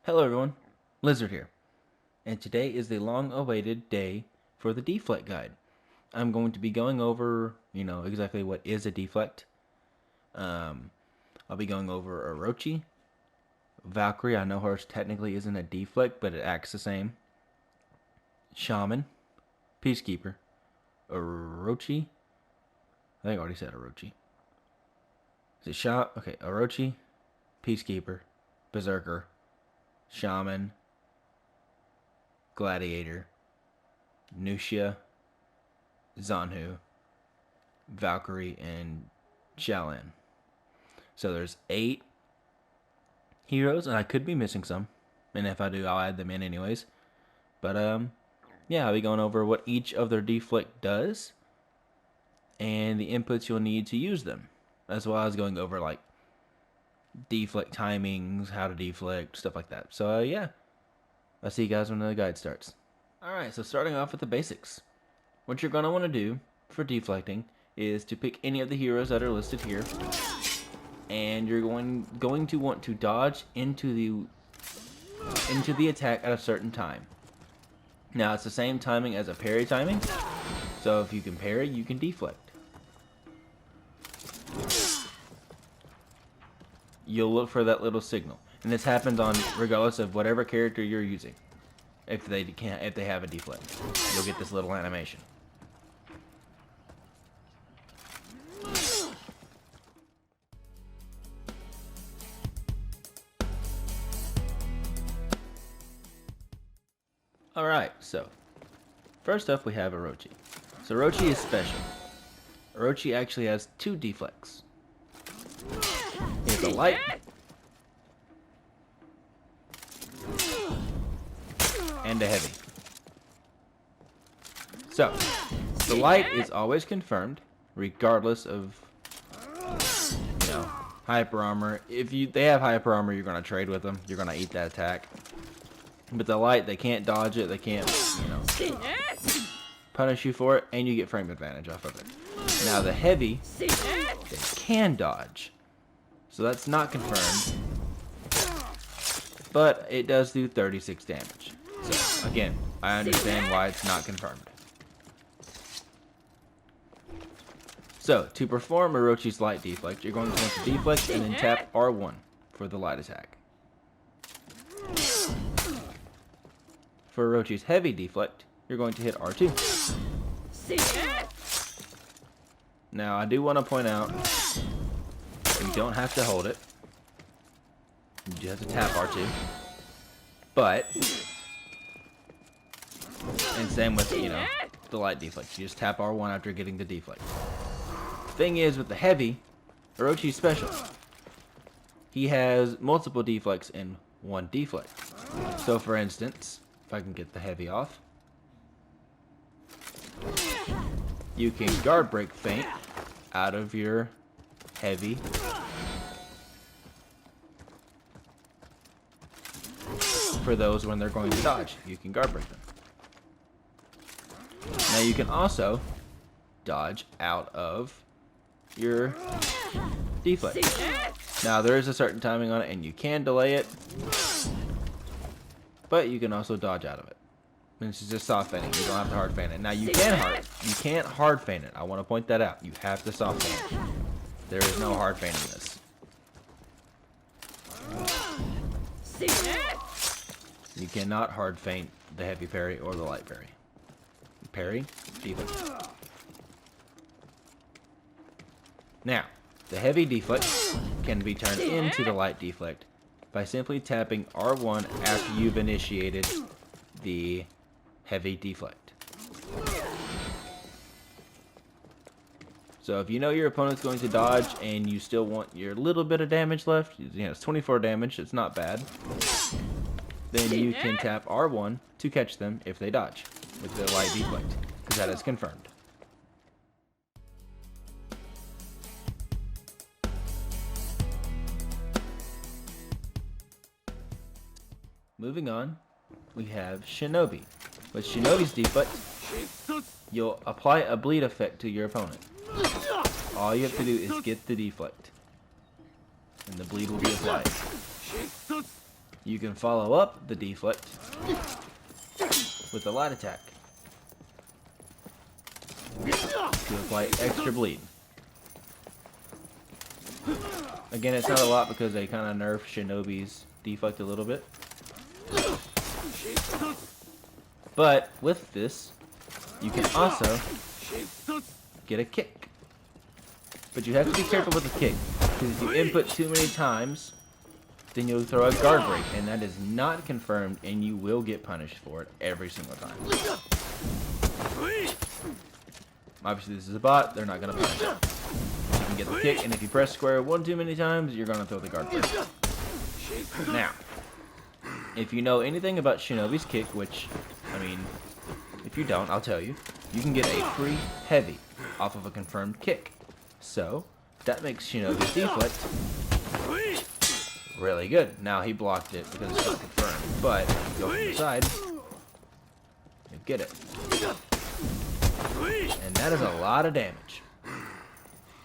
Hello everyone, Lizard here, and today is the long-awaited day for the Deflect guide. I'm going to be going over, exactly what is a Deflect. I'll be going over Orochi, Valkyrie. I know hers technically isn't a Deflect, but it acts the same. Shaman, Peacekeeper, Orochi. I think I already said Orochi. Is it Okay, Orochi, Peacekeeper, Berserker, Shaman, Gladiator, Nushia, Zanhu, Valkyrie, and Shaolin. So there's 8 heroes, and I could be missing some. And if I do, I'll add them in anyways. But yeah, I'll be going over what each of their deflect does and the inputs you'll need to use them, as well as going over like deflect timings, how to deflect, stuff like that. So yeah, I'll see you guys when the guide starts. Alright, so starting off with the basics. What you're going to want to do for deflecting is to pick any of the heroes that are listed here, and you're going to want to dodge into the attack at a certain time. Now it's the same timing as a parry timing, so if you can parry, you can deflect. You'll look for that little signal, and this happens on regardless of whatever character you're using. If they have a deflect, you'll get this little animation. Alright, so first up we have Orochi. So Orochi is special. Orochi actually has 2 deflects. He has a light and a heavy. So the light is always confirmed regardless of hyper armor. If they have hyper armor, you're gonna trade with them. You're gonna eat that attack. But the light, they can't dodge it. They can't, punish you for it, and you get frame advantage off of it. Now the heavy, they can dodge, so that's not confirmed. But it does do 36 damage. So again, I understand why it's not confirmed. So to perform Orochi's light deflect, you're going to want to deflect and then tap R1 for the light attack. For Orochi's heavy deflect, you're going to hit R2. Now, I do want to point out, you don't have to hold it. You just have to tap R2. But, and same with, the light deflect. You just tap R1 after getting the deflect. Thing is, with the heavy, Orochi's special. He has multiple deflects in one deflect. So, for instance, if I can get the heavy off, you can guard break feint out of your heavy for those when they're going to dodge. You can guard break them. Now you can also dodge out of your deflect. Now there is a certain timing on it, and you can delay it, but you can also dodge out of it. And this is just soft feinting. You don't have to hard feint it. Now you can't hard feint it. I want to point that out. You have to soft feint it. There is no hard feinting this. You cannot hard feint the heavy parry or the light parry. Parry, deflect. Now, the heavy deflect can be turned into the light deflect by simply tapping R1 after you've initiated the heavy deflect. So if you know your opponent's going to dodge and you still want your little bit of damage left, it's 24 damage, it's not bad, then you can tap R1 to catch them if they dodge with the light deflect, because that is confirmed. Moving on, we have Shinobi. With Shinobi's deflect, you'll apply a bleed effect to your opponent. All you have to do is get the deflect, and the bleed will be applied. you can follow up the deflect with the light attack to apply extra bleed. Again, it's not a lot because they kind of nerfed Shinobi's deflect a little bit. But with this, you can also get a kick. But you have to be careful with the kick, because if you input too many times, then you'll throw a guard break, and that is not confirmed, and you will get punished for it every single time. Obviously, this is a bot, they're not going to punish it. You can get the kick, and if you press square one too many times, you're going to throw the guard break. Now, if you know anything about Shinobi's kick, which, I mean, if you don't, I'll tell you, you can get a free heavy off of a confirmed kick. So, that makes Shinobi's deflect really good. Now, he blocked it because it's not confirmed, but if you go from the side, you get it. And that is a lot of damage.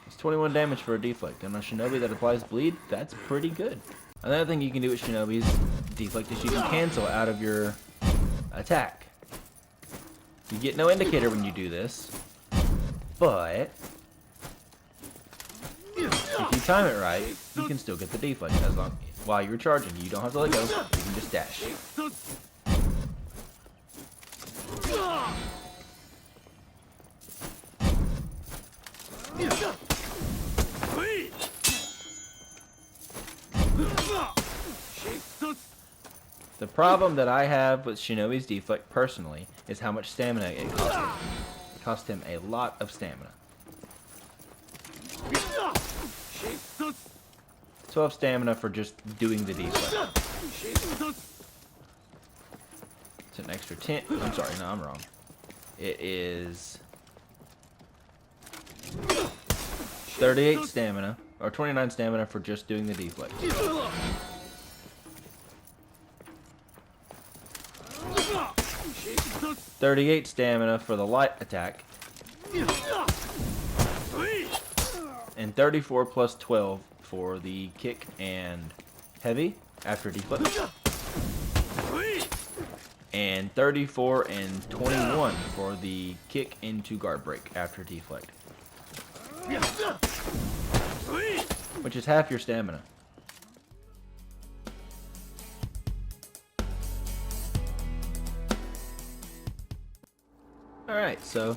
It's 21 damage for a deflect. And on Shinobi that applies bleed, that's pretty good. Another thing you can do with Shinobi's deflect is you can cancel out of your attack. You get no indicator when you do this, but if you time it right, you can still get the deflect as long while you're charging. You don't have to let go. You can just dash. The problem that I have with Shinobi's deflect personally is how much stamina it costs him. It costs him a lot of stamina. 12 stamina for just doing the deflect. It's an extra 10. I'm sorry, no, I'm wrong. It is 38 stamina, or 29 stamina for just doing the deflect. 38 stamina for the light attack. And 34 plus 12 for the kick and heavy after deflect. And 34 and 21 for the kick into guard break after deflect. Which is half your stamina. Alright, so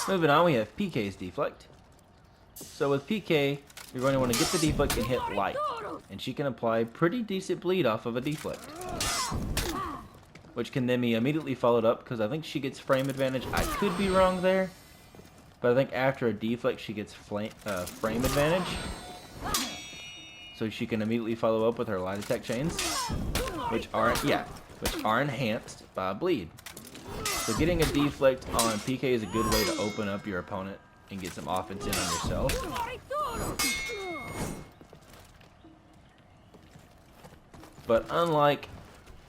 moving on, we have PK's deflect. So with PK, you're going to want to get the deflect and hit light. And she can apply pretty decent bleed off of a deflect. Which can then be immediately followed up, because I think she gets frame advantage. I could be wrong there. But I think after a deflect, she gets frame advantage. So she can immediately follow up with her light attack chains. Which are enhanced by bleed. So getting a deflect on PK is a good way to open up your opponent and get some offense in on yourself. But unlike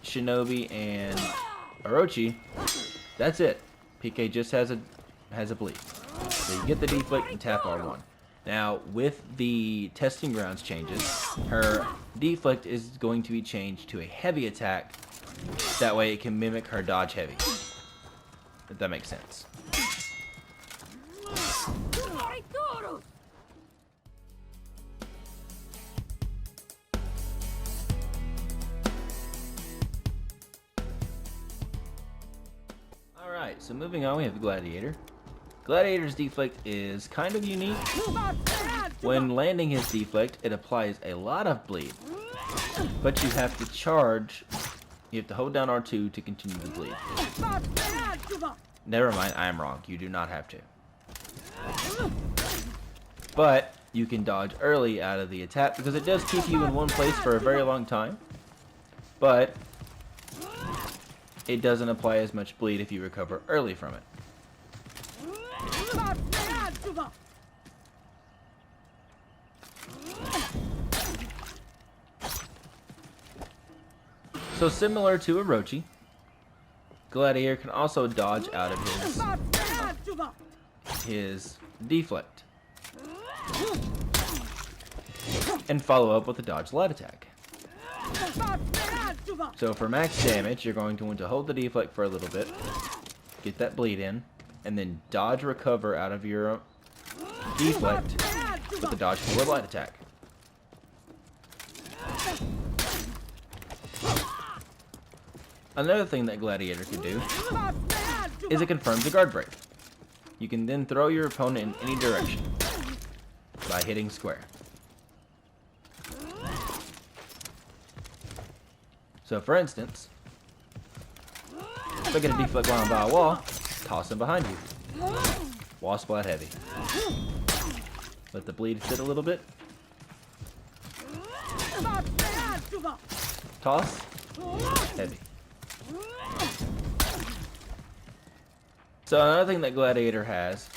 Shinobi and Orochi, that's it. PK just has a bleed. So you get the deflect and tap R1. Now, with the testing grounds changes, her deflect is going to be changed to a heavy attack. That way it can mimic her dodge heavy. If that makes sense. Alright, so moving on, we have Gladiator. Gladiator's deflect is kind of unique. When landing his deflect, it applies a lot of bleed. But you have to charge. You have to hold down R2 to continue the bleed. Never mind, I am wrong. You do not have to. But you can dodge early out of the attack because it does keep you in one place for a very long time. But it doesn't apply as much bleed if you recover early from it. So similar to Orochi, Gladiator can also dodge out of his deflect and follow up with a dodge light attack. So for max damage, you're going to want to hold the deflect for a little bit, get that bleed in, and then dodge recover out of your deflect with the dodge forward light attack. Another thing that Gladiator can do is it confirms a guard break. You can then throw your opponent in any direction by hitting square. So for instance, if I get a deflect while I'm by a wall, toss him behind you. Wall splat heavy. Let the bleed sit a little bit. Toss. Heavy. So another thing that Gladiator has,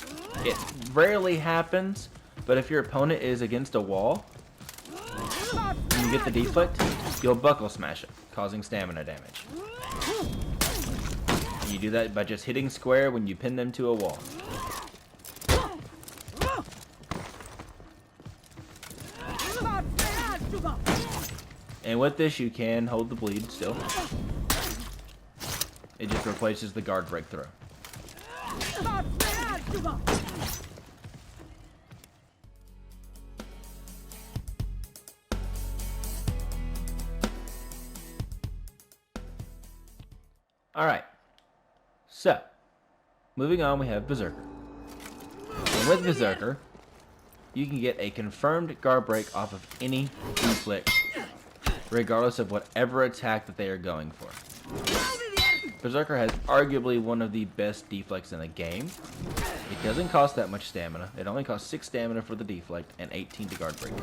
it rarely happens, but if your opponent is against a wall, and you get the deflect, you'll buckle smash it, causing stamina damage. And you do that by just hitting square when you pin them to a wall. And with this, you can hold the bleed still. It just replaces the guard break throw. Alright, so, moving on, we have Berserker. And with Berserker, you can get a confirmed guard break off of any deflect, regardless of whatever attack that they are going for. Berserker has arguably one of the best deflects in the game. It doesn't cost that much stamina. It only costs 6 stamina for the deflect and 18 to guard break.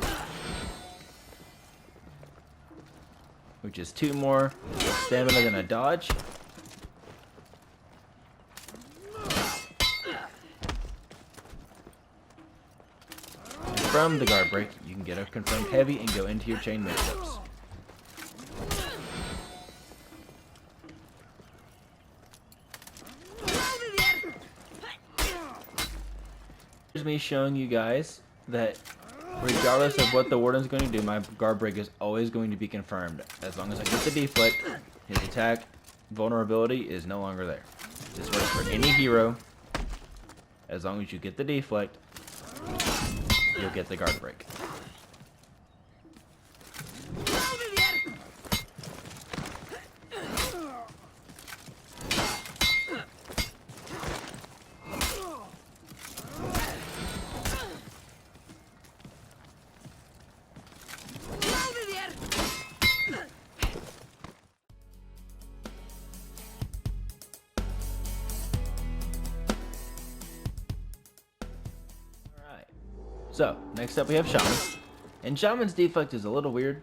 Which is 2 more stamina than a dodge. And from the guard break, you can get a confirmed heavy and go into your chain mix-ups. Here's me showing you guys that regardless of what the warden's going to do, my guard break is always going to be confirmed. As long as I get the deflect, his attack vulnerability is no longer there. This works for any hero. As long as you get the deflect, you'll get the guard break. So, next up we have Shaman. And Shaman's deflect is a little weird.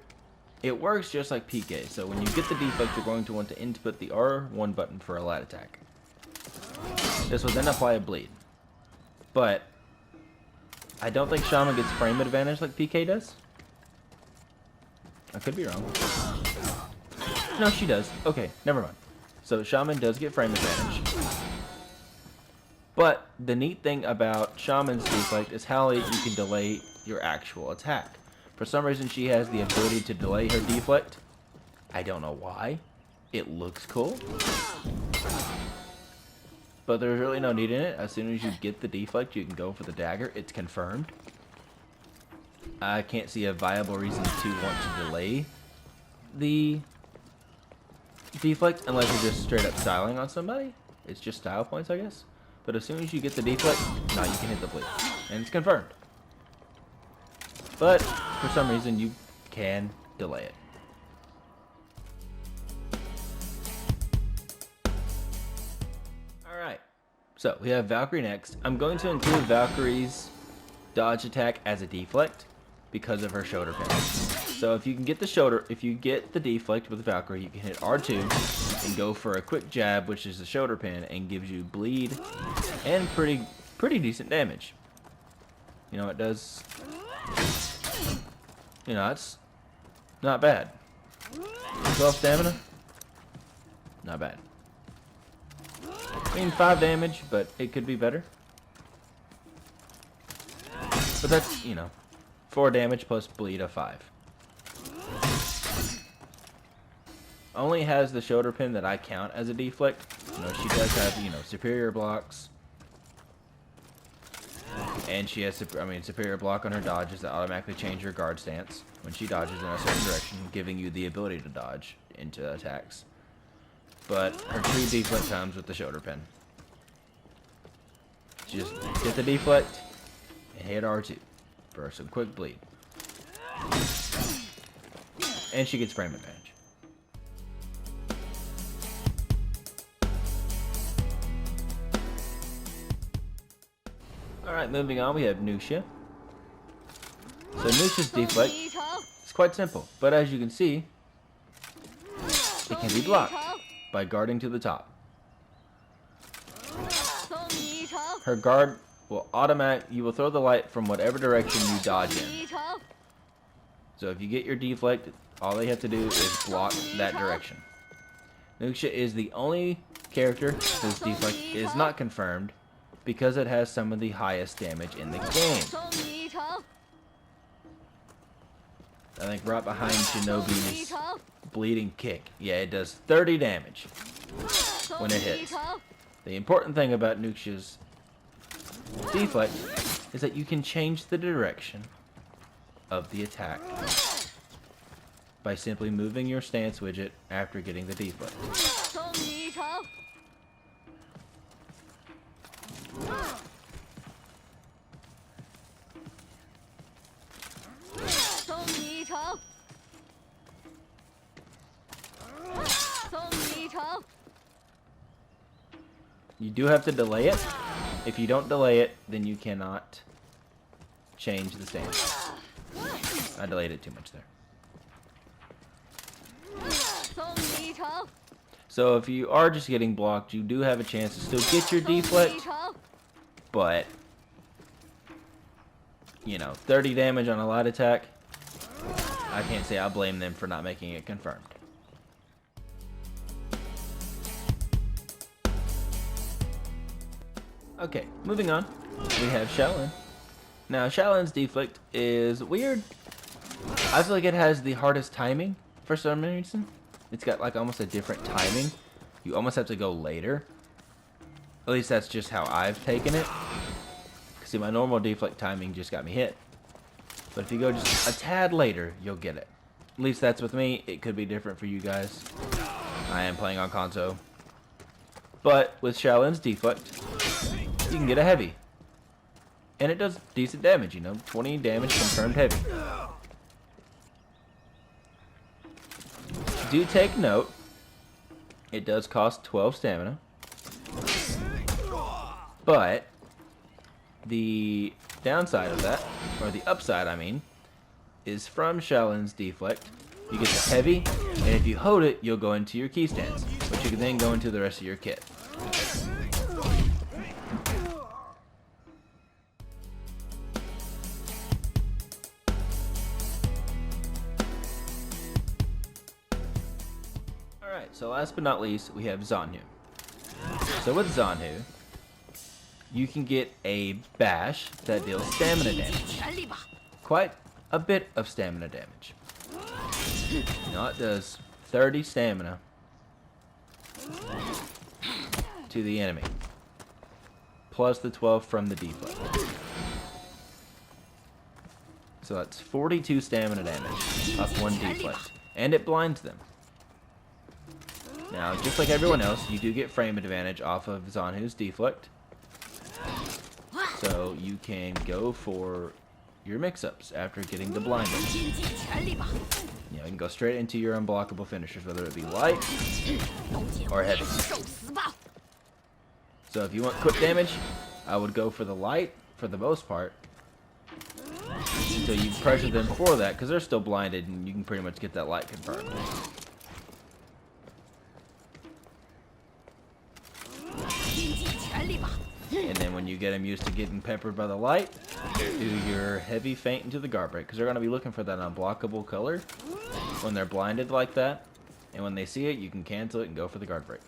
It works just like PK, so when you get the deflect, you're going to want to input the R1 button for a light attack. This will then apply a bleed. But, I don't think Shaman gets frame advantage like PK does. I could be wrong. No, she does. Okay, never mind. So, Shaman does get frame advantage. But the neat thing about Shaman's deflect is how you can delay your actual attack. For some reason, she has the ability to delay her deflect. I don't know why. It looks cool. But there's really no need in it. As soon as you get the deflect, you can go for the dagger. It's confirmed. I can't see a viable reason to want to delay the deflect unless you're just straight up styling on somebody. It's just style points, I guess. But as soon as you get the deflect, now you can hit the bleed. And it's confirmed. But, for some reason, you can delay it. Alright, so we have Valkyrie next. I'm going to include Valkyrie's dodge attack as a deflect because of her shoulder pin. So if you can get the deflect with Valkyrie, you can hit R2 and go for a quick jab, which is the shoulder pin, and gives you bleed and pretty decent damage. You know, it does, you know, it's not bad. 12 stamina, not bad. I mean, 5 damage, but it could be better. But that's, you know, 4 damage plus bleed of 5. only has the shoulder pin that I count as a deflect. You know, she does have, you know, superior blocks. And she has, superior block on her dodges that automatically change her guard stance when she dodges in a certain direction, giving you the ability to dodge into attacks. But her true deflect comes with the shoulder pin. Just get the deflect and hit R2 for some quick bleed. And she gets frame advantage. Alright, moving on, we have Nusha. So Nusha's deflect is quite simple, but as you can see, it can be blocked by guarding to the top. Her guard will you will throw the light from whatever direction you dodge in. So if you get your deflect, all they have to do is block that direction. Nusha is the only character whose deflect is not confirmed because it has some of the highest damage in the game. I think right behind Shinobi's bleeding kick. Yeah, it does 30 damage when it hits. The important thing about Nusha's deflect is that you can change the direction of the attack by simply moving your stance widget after getting the deflect. You do have to delay it. If you don't delay it, then you cannot change the stance. I delayed it too much there. So if you are just getting blocked, you do have a chance to still get your deflect, but, you know, 30 damage on a light attack, I can't say I blame them for not making it confirmed. Okay, moving on, we have Shaolin. Now, Shaolin's deflect is weird. I feel like it has the hardest timing for some reason. It's got like almost a different timing. You almost have to go later. At least that's just how I've taken it. See, my normal deflect timing just got me hit. But if you go just a tad later, you'll get it. At least that's with me. It could be different for you guys. I am playing on console. But with Shaolin's deflect, you can get a heavy. And it does decent damage, you know. 20 damage confirmed heavy. Do take note, it does cost 12 stamina. But the downside of that, or the upside I mean, is from Shaolin's deflect. You get the heavy, and if you hold it, you'll go into your key stance, which you can then go into the rest of your kit. Alright, so last but not least, we have Zanhu. So with Zanhu, you can get a bash that deals stamina damage. Quite a bit of stamina damage. Now it does 30 stamina to the enemy, plus the 12 from the deflect. So that's 42 stamina damage off one deflect, and it blinds them. Now, just like everyone else, you do get frame advantage off of Zanhu's deflect. So you can go for your mix-ups after getting the blinding. You know, you can go straight into your unblockable finishers, whether it be light or heavy. So if you want quick damage, I would go for the light for the most part. So you pressure them for that, because they're still blinded, and you can pretty much get that light confirmed. And then when you get them used to getting peppered by the light, do your heavy feint into the guard break, because they're going to be looking for that unblockable color when they're blinded like that. And when they see it, you can cancel it and go for the guard break.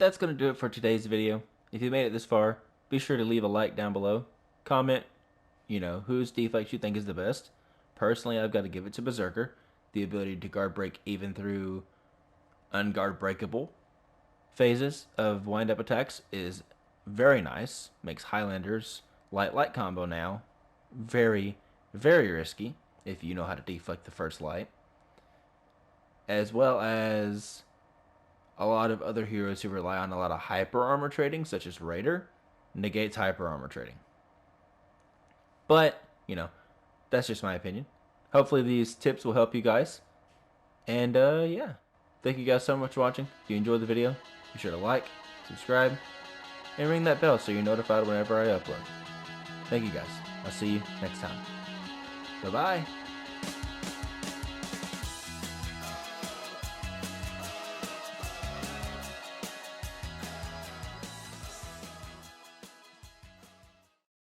that's going to do it for today's video. If you made it this far, be sure to leave a like down below. Comment, whose deflect you think is the best. Personally, I've got to give it to Berserker. The ability to guard break even through unguard breakable phases of wind-up attacks is very nice. Makes Highlander's light combo now very, very risky if you know how to deflect the first light. As well as a lot of other heroes who rely on a lot of hyper armor trading, such as Raider, negates hyper armor trading. But, that's just my opinion. Hopefully these tips will help you guys. And, yeah. Thank you guys so much for watching. If you enjoyed the video, be sure to like, subscribe, and ring that bell so you're notified whenever I upload. Thank you guys. I'll see you next time. Bye-bye.